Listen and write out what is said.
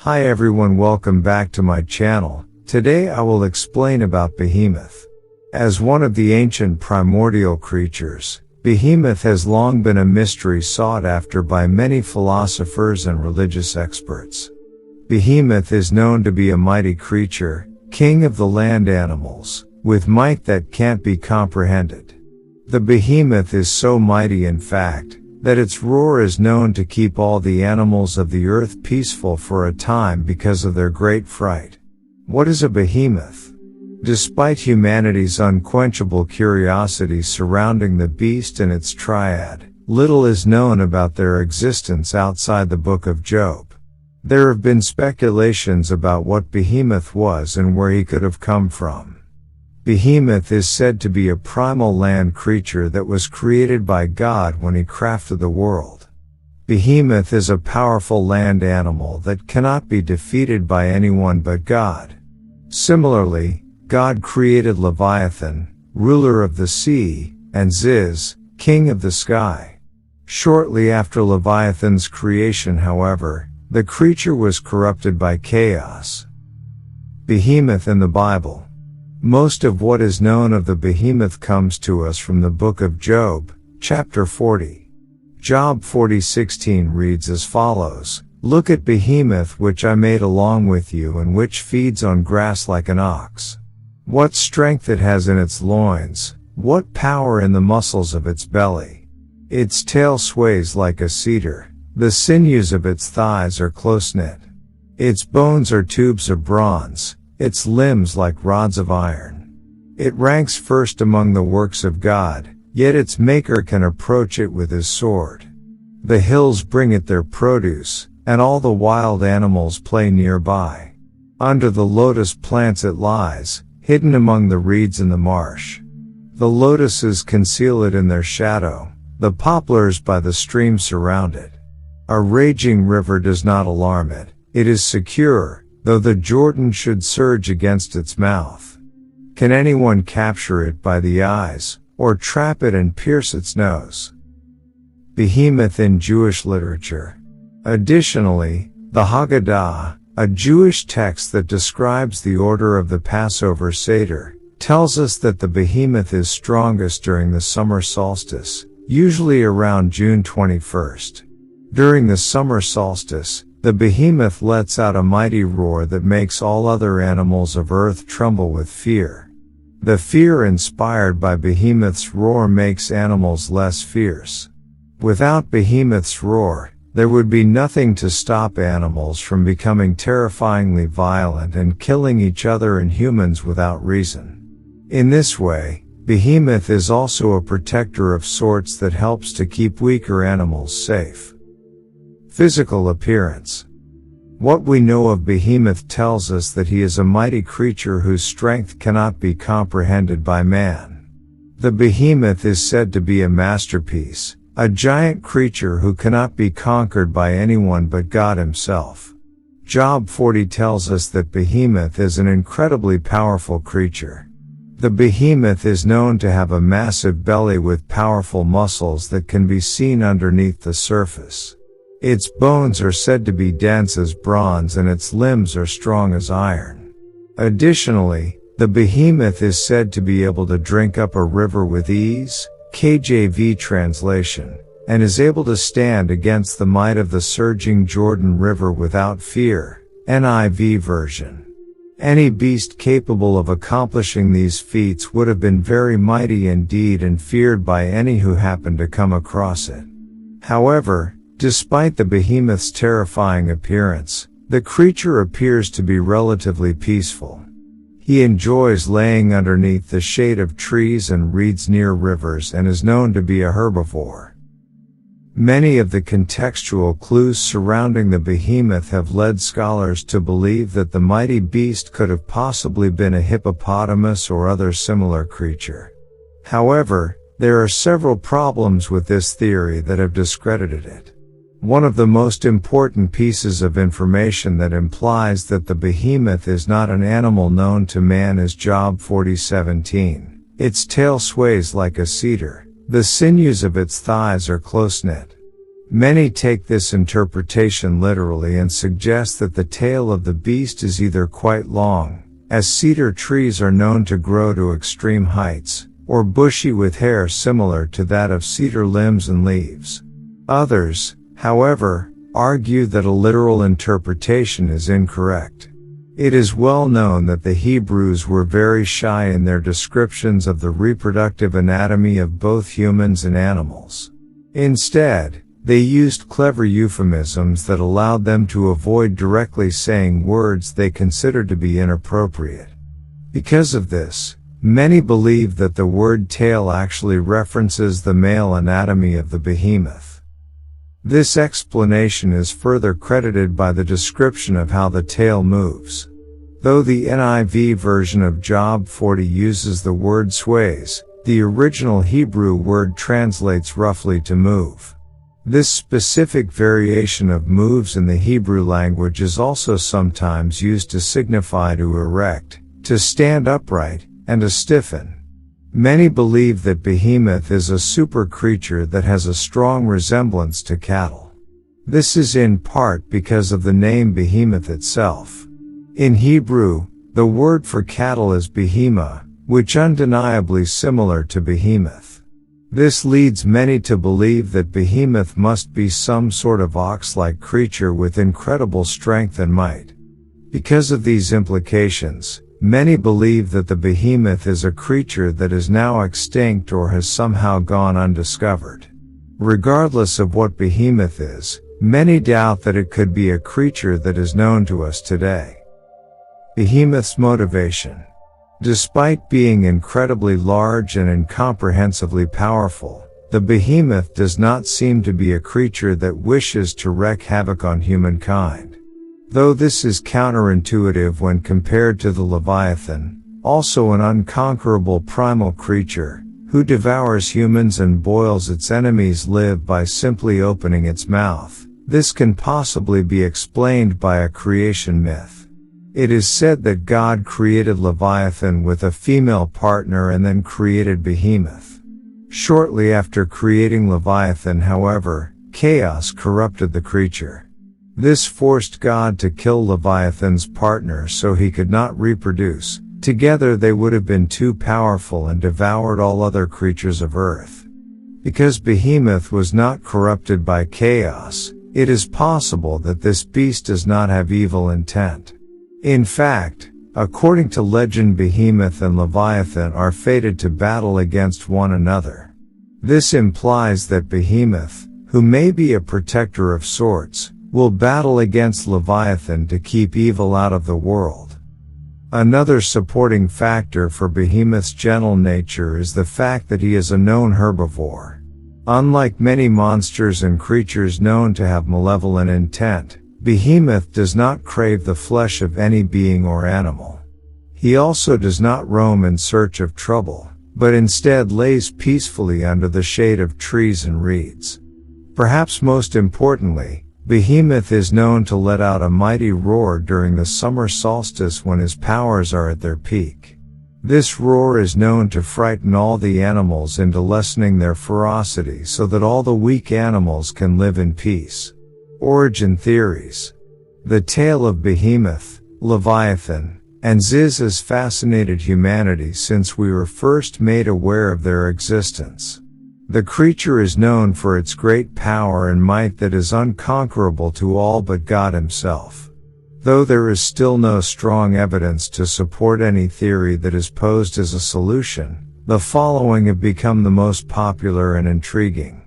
Hi everyone, welcome back to my channel. Today I will explain about Behemoth. As one of the ancient primordial creatures, Behemoth has long been a mystery sought after by many philosophers and religious experts. Behemoth is known to be a mighty creature, king of the land animals, with might that can't be comprehended. The behemoth is so mighty in fact, that its roar is known to keep all the animals of the earth peaceful for a time because of their great fright. What is a behemoth? Despite humanity's unquenchable curiosity surrounding the beast and its triad, little is known about their existence outside the book of Job. There have been speculations about what Behemoth was and where he could have come from. Behemoth is said to be a primal land creature that was created by God when he crafted the world. Behemoth is a powerful land animal that cannot be defeated by anyone but God. Similarly, God created Leviathan, ruler of the sea, and Ziz, king of the sky. Shortly after Leviathan's creation, however, the creature was corrupted by chaos. Behemoth in the Bible. Most of what is known of the behemoth comes to us from the book of Job, chapter 40. Job 40:16 reads as follows, "Look at Behemoth which I made along with you and which feeds on grass like an ox. What strength it has in its loins, what power in the muscles of its belly. Its tail sways like a cedar, the sinews of its thighs are close-knit. Its bones are tubes of bronze, its limbs like rods of iron. It ranks first among the works of God, yet its maker can approach it with his sword. The hills bring it their produce, and all the wild animals play nearby. Under the lotus plants it lies, hidden among the reeds in the marsh. The lotuses conceal it in their shadow, the poplars by the stream surround it. A raging river does not alarm it, it is secure, though the Jordan should surge against its mouth. Can anyone capture it by the eyes, or trap it and pierce its nose?" Behemoth in Jewish literature. Additionally, the Haggadah, a Jewish text that describes the order of the Passover Seder, tells us that the behemoth is strongest during the summer solstice, usually around June 21st. During the summer solstice, the behemoth lets out a mighty roar that makes all other animals of earth tremble with fear. The fear inspired by Behemoth's roar makes animals less fierce. Without Behemoth's roar, there would be nothing to stop animals from becoming terrifyingly violent and killing each other and humans without reason. In this way, Behemoth is also a protector of sorts that helps to keep weaker animals safe. Physical appearance. What we know of Behemoth tells us that he is a mighty creature whose strength cannot be comprehended by man. The behemoth is said to be a masterpiece, a giant creature who cannot be conquered by anyone but God himself. Job 40 tells us that Behemoth is an incredibly powerful creature. The behemoth is known to have a massive belly with powerful muscles that can be seen underneath the surface. Its bones are said to be dense as bronze and its limbs are strong as iron. Additionally, the behemoth is said to be able to drink up a river with ease, KJV translation, and is able to stand against the might of the surging Jordan River without fear, NIV version. Any beast capable of accomplishing these feats would have been very mighty indeed and feared by any who happened to come across it. However, despite the behemoth's terrifying appearance, the creature appears to be relatively peaceful. He enjoys laying underneath the shade of trees and reeds near rivers and is known to be a herbivore. Many of the contextual clues surrounding the behemoth have led scholars to believe that the mighty beast could have possibly been a hippopotamus or other similar creature. However, there are several problems with this theory that have discredited it. One of the most important pieces of information that implies that the behemoth is not an animal known to man is Job 40:17. Its tail sways like a cedar. The sinews of its thighs are close-knit. Many take this interpretation literally and suggest that the tail of the beast is either quite long, as cedar trees are known to grow to extreme heights, or bushy with hair similar to that of cedar limbs and leaves. Others, however, argue that a literal interpretation is incorrect. It is well known that the Hebrews were very shy in their descriptions of the reproductive anatomy of both humans and animals. Instead, they used clever euphemisms that allowed them to avoid directly saying words they considered to be inappropriate. Because of this, many believe that the word tail actually references the male anatomy of the behemoth. This explanation is further credited by the description of how the tail moves. Though the NIV version of Job 40 uses the word sways, the original Hebrew word translates roughly to move. This specific variation of moves in the Hebrew language is also sometimes used to signify to erect, to stand upright, and to stiffen. Many believe that Behemoth is a super creature that has a strong resemblance to cattle. This is in part because of the name Behemoth itself. In Hebrew, the word for cattle is behemah, which undeniably similar to behemoth. This leads many to believe that Behemoth must be some sort of ox-like creature with incredible strength and might. Because of these implications, many believe that the behemoth is a creature that is now extinct or has somehow gone undiscovered. Regardless of what behemoth is, many doubt that it could be a creature that is known to us today. Behemoth's motivation. Despite being incredibly large and incomprehensibly powerful, the behemoth does not seem to be a creature that wishes to wreak havoc on humankind. Though this is counterintuitive when compared to the Leviathan, also an unconquerable primal creature, who devours humans and boils its enemies live by simply opening its mouth, this can possibly be explained by a creation myth. It is said that God created Leviathan with a female partner and then created Behemoth. Shortly after creating Leviathan, however, chaos corrupted the creature. This forced God to kill Leviathan's partner so he could not reproduce. Together they would have been too powerful and devoured all other creatures of earth. Because Behemoth was not corrupted by chaos, it is possible that this beast does not have evil intent. In fact, according to legend, Behemoth and Leviathan are fated to battle against one another. This implies that Behemoth, who may be a protector of sorts, will battle against Leviathan to keep evil out of the world. Another supporting factor for Behemoth's gentle nature is the fact that he is a known herbivore. Unlike many monsters and creatures known to have malevolent intent, Behemoth does not crave the flesh of any being or animal. He also does not roam in search of trouble, but instead lays peacefully under the shade of trees and reeds. Perhaps most importantly, Behemoth is known to let out a mighty roar during the summer solstice when his powers are at their peak. This roar is known to frighten all the animals into lessening their ferocity so that all the weak animals can live in peace. Origin theories. The tale of Behemoth, Leviathan, and Ziz has fascinated humanity since we were first made aware of their existence. The creature is known for its great power and might that is unconquerable to all but God himself. Though there is still no strong evidence to support any theory that is posed as a solution, the following have become the most popular and intriguing.